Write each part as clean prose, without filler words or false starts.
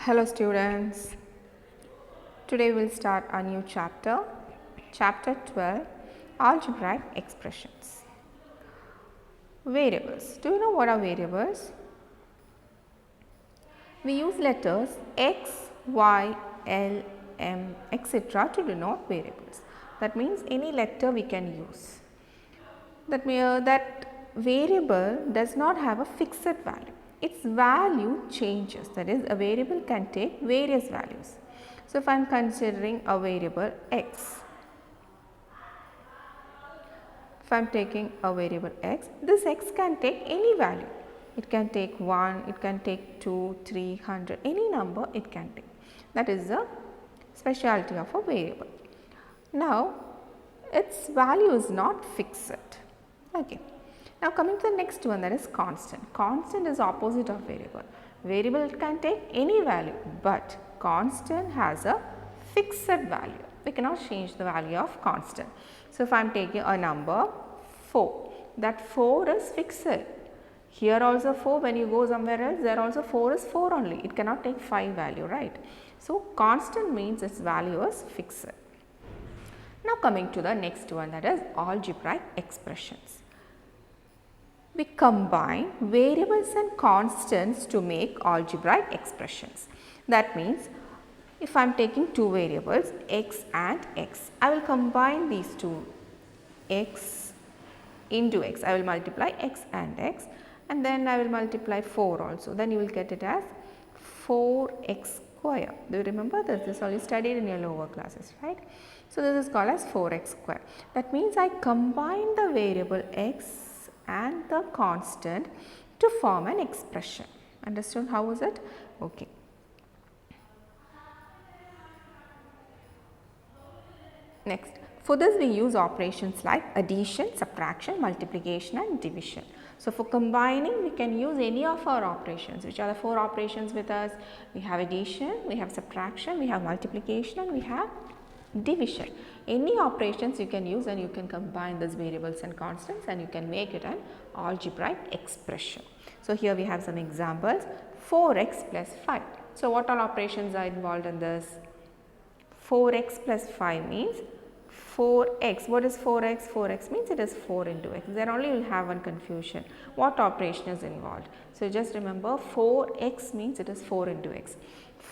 Hello students, today we will start a new chapter, chapter 12, Algebraic Expressions. Variables. Do you know what are variables? We use letters X, Y, L, M, etc. to denote variables. That means any letter we can use. That variable does not have a fixed value. Its value changes, that is a variable can take various values. So, if I am considering a variable x, if I am taking a variable x, this x can take any value. It can take 1, it can take 2, 3, 100, any number it can take. That is the specialty of a variable. Now, its value is not fixed. Okay. Now, coming to the next one, that is constant. Constant is opposite of variable. Variable can take any value, but constant has a fixed value. We cannot change the value of constant. So, if I am taking a number 4, that 4 is fixed. Here also 4, when you go somewhere else, there also 4 is 4 only. It cannot take 5 value, right? So, constant means its value is fixed. Now, coming to the next one, that is algebraic expressions. We combine variables and constants to make algebraic expressions. That means, if I am taking two variables x and x, I will combine these two, x into x. I will multiply x and then I will multiply 4 also. Then you will get it as 4x square. Do you remember this? This all you studied in your lower classes, right? So, this is called as 4x square. That means I combine the variable x and the constant to form an expression. Understood how is it? Okay. Next, for this we use operations like addition, subtraction, multiplication and division. So, for combining we can use any of our operations. Which are the 4 operations with us? We have addition, we have subtraction, we have multiplication and we have division. Any operations you can use and you can combine these variables and constants and you can make it an algebraic expression. So, here we have some examples. 4x plus 5. So, what all operations are involved in this? 4x plus 5 means 4x. What is 4x? 4x means it is 4 into x. There only you will have one confusion. What operation is involved? So, just remember 4x means it is 4 into x.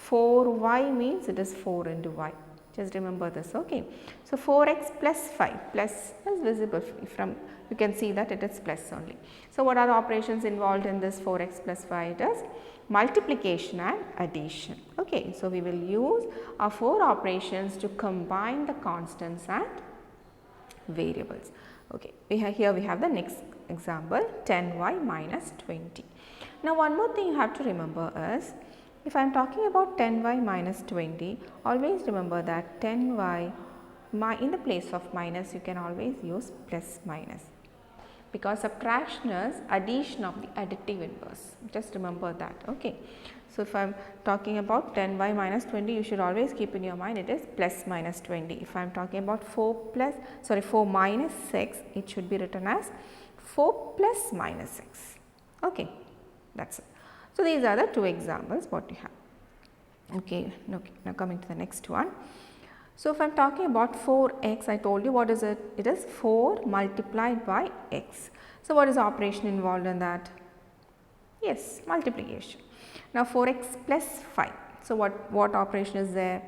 4y means it is 4 into y. Just remember this, okay. So, 4x plus 5, plus is visible from, you can see that it is plus only. So, what are the operations involved in this 4x plus 5? It is multiplication and addition, okay. So, we will use our 4 operations to combine the constants and variables, okay. Here we have the next example, 10y minus 20. Now, one more thing you have to remember is, if I am talking about 10y minus 20, always remember that 10y, in the place of minus you can always use plus minus, because subtraction is addition of the additive inverse. Just remember that, okay. So, if I am talking about 10y minus 20, you should always keep in your mind it is plus minus 20. If I am talking about 4 minus 6, it should be written as 4 plus minus 6, okay. That is it. So, these are the 2 examples what you have. Okay. Now, coming to the next one. So, if I am talking about 4x, I told you what is it? It is 4 multiplied by x. So, what is the operation involved in that? Yes, multiplication. Now, 4x plus 5. So, what operation is there?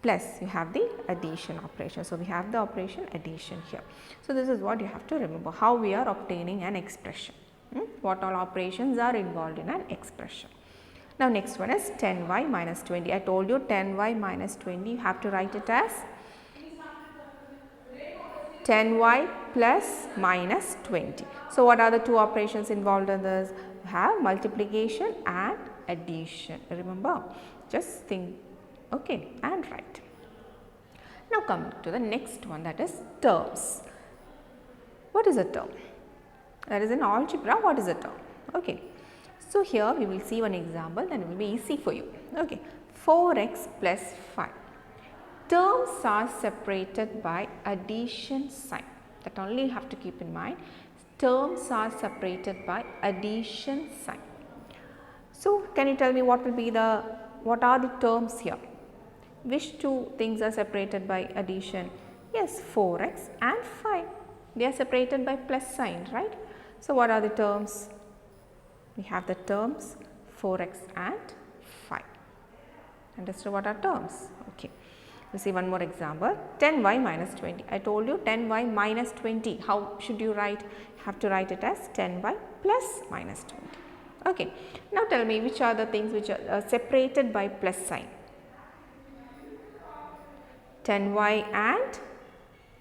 Plus, you have the addition operation. So, we have the operation addition here. So, this is what you have to remember, how we are obtaining an expression. What all operations are involved in an expression. Now, next one is 10y minus 20. I told you 10y minus 20, you have to write it as 10y plus minus 20. So, what are the 2 operations involved in this? You have multiplication and addition. Remember, just think, okay, and write. Now, coming to the next one, that is terms. What is a term? That is in algebra, what is a term? Okay. So, here we will see one example, then it will be easy for you. Okay. 4x plus 5. Terms are separated by addition sign. That only you have to keep in mind. Terms are separated by addition sign. So, can you tell me what will be the what are the terms here? Which two things are separated by addition? Yes, 4x and 5. They are separated by plus sign, right? So, what are the terms? We have the terms 4x and 5. Understood what are terms? Okay. We see one more example, 10y minus 20. I told you 10y minus 20. How should you write? You have to write it as 10y plus minus 20. Okay. Now, tell me which are the things which are separated by plus sign? 10y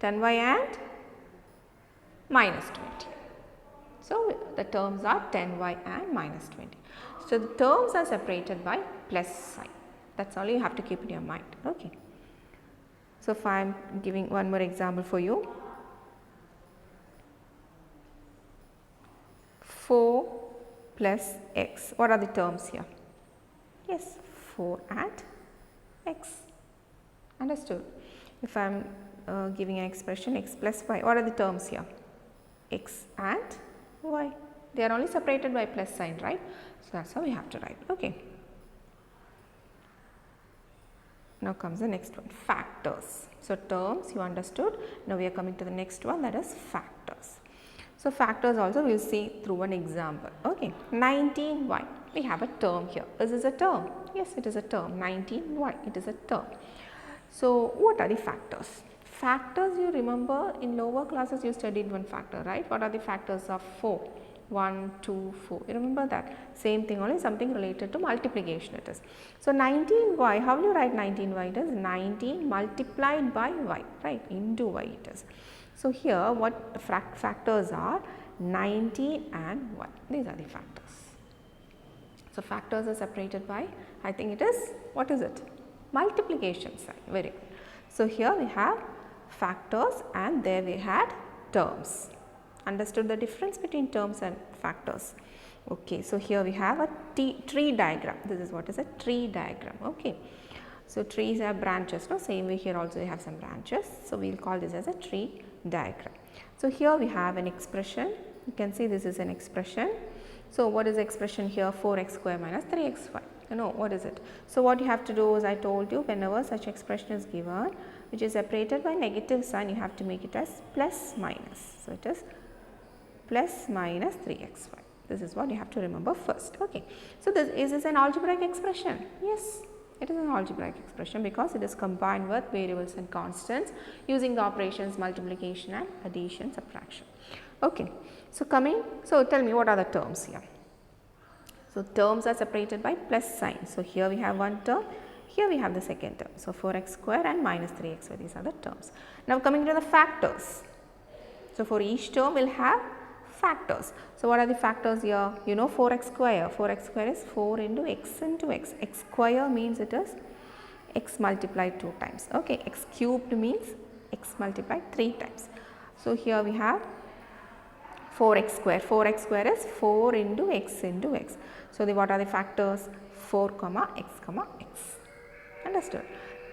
and minus 20. So, the terms are 10y and minus 20. So, the terms are separated by plus sign. That is all you have to keep in your mind. Okay. So, if I am giving one more example for you, 4 plus x. What are the terms here? Yes, 4 and x. Understood. If I am giving an expression x plus y, what are the terms here? X and y. They are only separated by plus sign, right? So, that is how we have to write. Okay. Now comes the next one, factors. So, terms you understood. Now, we are coming to the next one, that is factors. So, factors also we will see through an example. Okay. 19y, we have a term here. Is this a term? Yes, it is a term. 19y, it is a term. So, what are the factors? Factors, you remember in lower classes you studied one factor, right? What are the factors of 4? 1, 2, 4. You remember that? Same thing, only something related to multiplication it is. So, 19y, how will you write 19y? It is 19 multiplied by y, right? Into y it is. So, here what factors are? 19 and 1. These are the factors. So, factors are separated by, I think it is, what is it? Multiplication sign. Very good. So, here we have factors and there we had terms. Understood the difference between terms and factors? Okay. So, here we have a tree diagram. This is what is a tree diagram. Okay. So, trees have branches. No? Same way here also we have some branches. So, we will call this as a tree diagram. So, here we have an expression. You can see this is an expression. So, what is the expression here? 4x square minus 3xy. You know what is it? So, what you have to do is I told you whenever such expression is given which is separated by negative sign, you have to make it as plus minus. So, it is plus minus 3xy. This is what you have to remember first. Okay. So, is this an algebraic expression? Yes, it is an algebraic expression because it is combined with variables and constants using the operations multiplication and addition, subtraction. Okay. So, tell me what are the terms here? So, terms are separated by plus sign. So, here we have one term, here we have the second term. So, 4x square and minus 3xy, these are the terms. Now, coming to the factors. So, for each term we will have factors. So, what are the factors here? You know 4x square. 4x square is 4 into x into x. X square means it is x multiplied 2 times. Okay. X cubed means x multiplied 3 times. So, here we have 4x square. 4x square is 4 into x into x. So, what are the factors? 4 comma x comma x. Understood?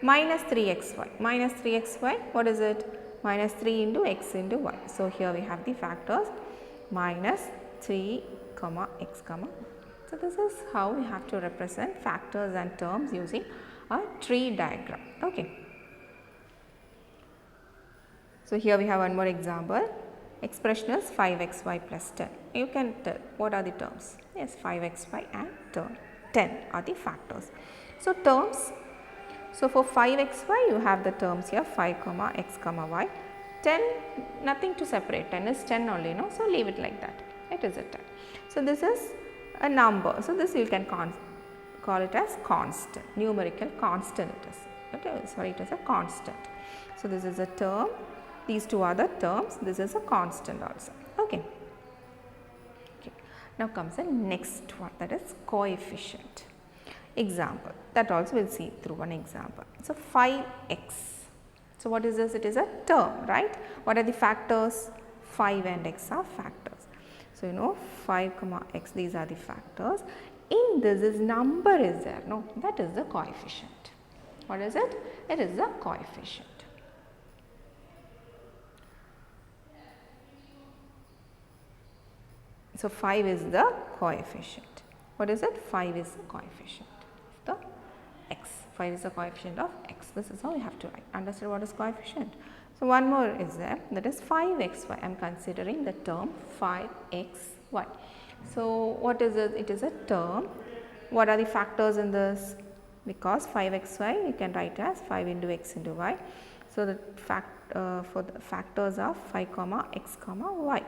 Minus 3xy. Minus 3xy, what is it? Minus 3 into x into y. So, here we have the factors minus 3 comma x comma. So, this is how we have to represent factors and terms using a tree diagram. Okay. So, here we have one more example. Expression is 5xy plus 10. You can tell what are the terms? Yes, 5xy and 10 are the factors. So, terms. So, for 5xy you have the terms here 5 comma x comma y. 10 nothing to separate, 10 is 10 only, no? So, leave it like that, it is a 10. So, this is a number. So, this you can call it as constant, numerical constant it is. Okay, sorry, it is a constant. So, this is a term, these two are the terms, this is a constant also. Okay. Okay. Now, comes the next one, that is coefficient. Example, that also we will see through one example. So, 5x. So, what is this? It is a term, right? What are the factors? 5 and x are factors. So, you know 5 comma x, these are the factors. In this number is there, no? That is the coefficient. What is it? It is the coefficient. So, 5 is the coefficient. What is it? 5 is the coefficient of the x. 5 is the coefficient of x. This is how you have to write. Understand what is coefficient? So, one more is there, that is 5xy. I am considering the term 5xy. So, what is it? It is a term. What are the factors in this? Because 5xy you can write as 5 into x into y. So, the for the factors of 5 comma x comma y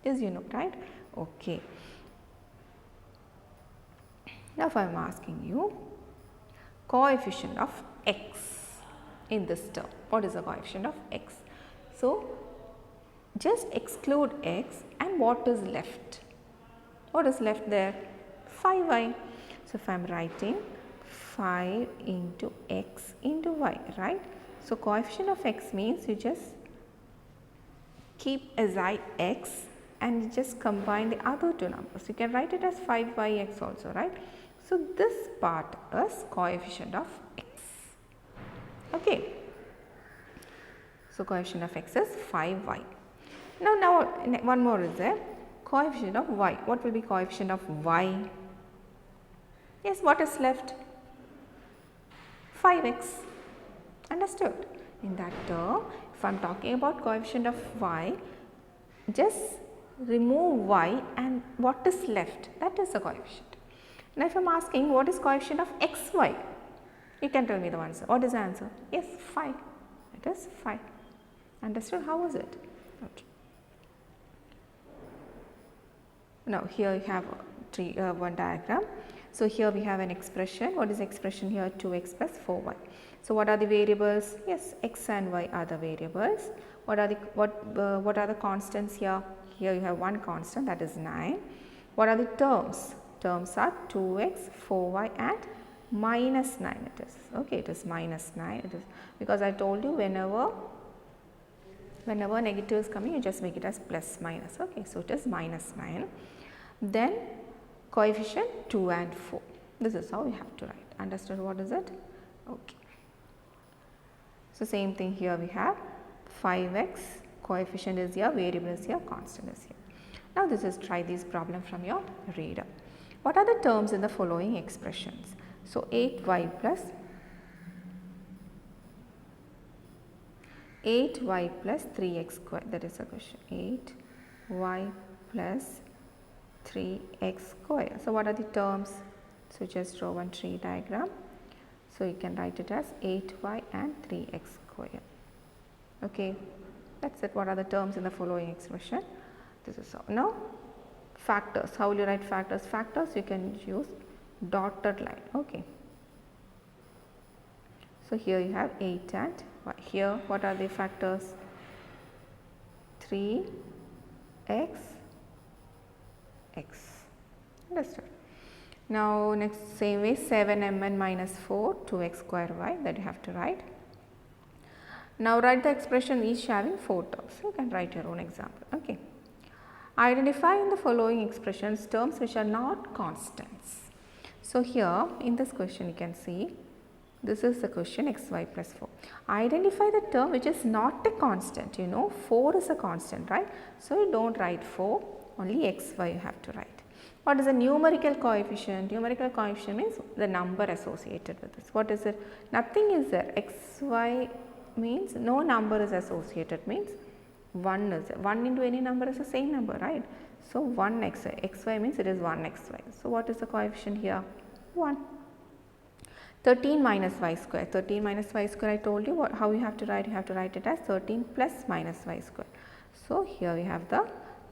is you know, right? Okay. Now, if I am asking you coefficient of x in this term, what is the coefficient of x? So, just exclude x and what is left? What is left there? 5y. So, if I am writing 5 into x into y, right? So, coefficient of x means you just keep aside x and you just combine the other two numbers. You can write it as 5yx also, right? So, this part is coefficient of x. Okay. So, coefficient of x is 5y. Now one more is there, coefficient of y. What will be coefficient of y? Yes, what is left? 5x. Understood? In that term, if I am talking about coefficient of y, just remove y and what is left? That is the coefficient. Now, if I am asking what is coefficient of xy, you can tell me the answer. What is the answer? Yes, 5. It is 5. Understood? How was it? Okay. Now, here you have one diagram. So, here we have an expression. What is the expression here? 2x plus 4y. So, what are the variables? Yes, x and y are the variables. What are the constants here? Here you have one constant, that is 9. What are the terms? Terms are 2x, 4y and minus 9 it is. Okay, it is minus 9. It is because I told you whenever negative is coming, you just make it as plus minus. Okay, so it is minus 9. Then coefficient 2 and 4. This is how you have to write. Understood what is it? Okay. So, same thing here we have 5x, coefficient is here, variable is here, constant is here. Now, this is try this problem from your reader. What are the terms in the following expressions? So, 8y plus 3x square, that is a question, 8y plus 3x square. So, what are the terms? So, just draw one tree diagram. So, you can write it as 8y and 3x square. Okay, that is it. What are the terms in the following expression? This is how. Now, factors. How will you write factors? Factors you can use dotted line. Okay. So, here you have 8 and y. Here what are the factors? 3x, x. Understood. Now, next same way 7mn minus 4 2x square y, that you have to write. Now, write the expression each having 4 terms. You can write your own example. Okay. Identify in the following expressions terms which are not constants. So, here in this question you can see this is the question xy plus 4. Identify the term which is not a constant. You know 4 is a constant, right? So, you do not write 4, only xy you have to write. What is a numerical coefficient? Numerical coefficient means the number associated with this. What is it? Nothing is there. Xy means no number is associated, means 1 is there. 1 into any number is the same number, right? So, 1 xy. Xy means it is 1 xy. So, what is the coefficient here? 1. 13 minus y square. 13 minus y square, I told you how you have to write. You have to write it as 13 plus minus y square. So, here we have the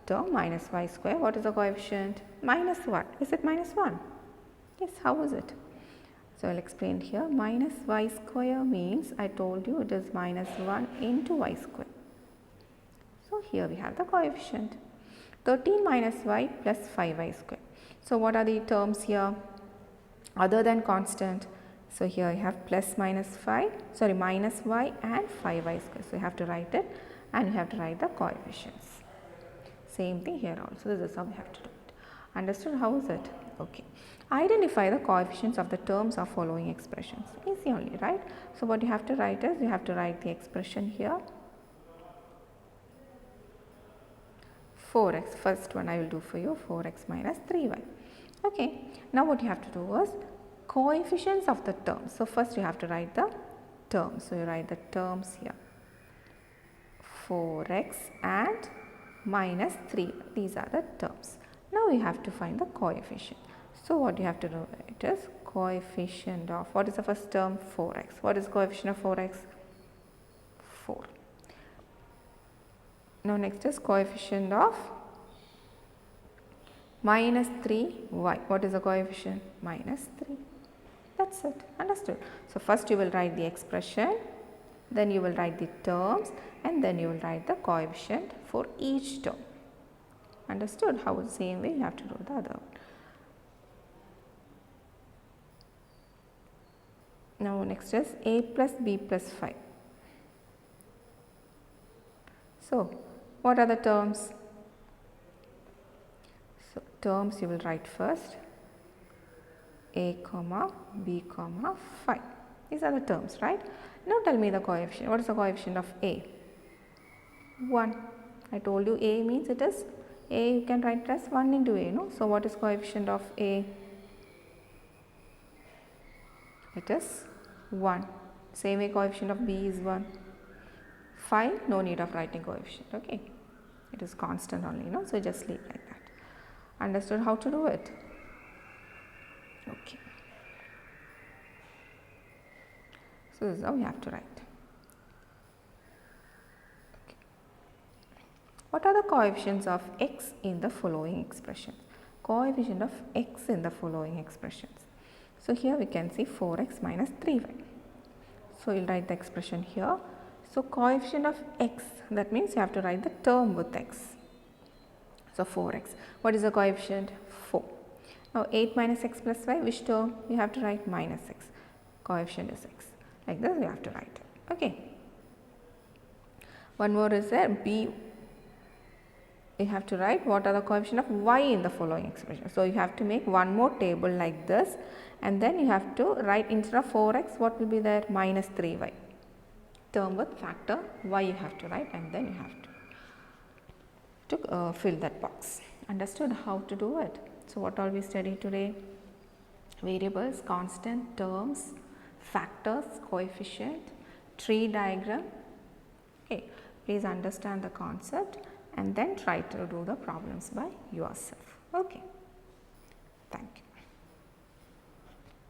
term minus y square. What is the coefficient? Minus 1. Is it minus 1? Yes, how is it? So, I will explain here. Minus y square means I told you it is minus 1 into y square. So, here we have the coefficient. 13 minus y plus 5y square. So, what are the terms here other than constant? So, here you have plus minus minus y and 5y square. So, you have to write it and you have to write the coefficients. Same thing here also. This is how we have to do it. Understood? How is it? Okay. Identify the coefficients of the terms of following expressions. Easy only, right? So, what you have to write is you have to write the expression here. 4x, first one I will do for you, 4x minus 3y. Okay. Now, what you have to do is coefficients of the terms. So first you have to write the terms. So you write the terms here. 4x and minus 3. These are the terms. Now we have to find the coefficient. So what you have to do, it is coefficient of, what is the first term? 4x. What is coefficient of 4x? 4. Now next is coefficient of minus 3y. What is the coefficient? Minus 3. That's it. Understood? So first you will write the expression, then you will write the terms, and then you will write the coefficient for each term. Understood? How the same way you have to do the other one. Now next is a plus b plus 5. So what are the terms? So terms you will write first, a comma b comma 5. These are the terms, right? Now tell me the coefficient. What is the coefficient of a? 1. I told you a means it is a, you can write it as 1 into a, no? So what is coefficient of a? It is 1. Same way coefficient of b is 1. 5, no need of writing coefficient, okay? It is constant only, no? So just leave like that. Understood how to do it? Okay. So this is how we have to write. Okay. What are the coefficients of x in the following expressions? Coefficient of x in the following expressions. So here we can see 4x minus 3y. So you will write the expression here. So coefficient of x, that means you have to write the term with x. So 4x. What is the coefficient? 4. Now 8 minus x plus y, which term? You have to write minus x. Coefficient is x. Like this you have to write it. Okay. One more is there, b. You have to write what are the coefficient of y in the following expression. So you have to make one more table like this, and then you have to write instead of 4x, what will be there? Minus 3y. Term with factor y you have to write, and then you have to fill that box. Understood how to do it? So what all we studied today? Variables, constant, terms, factors, coefficient, tree diagram. Okay, please understand the concept and then try to do the problems by yourself. Okay, thank you.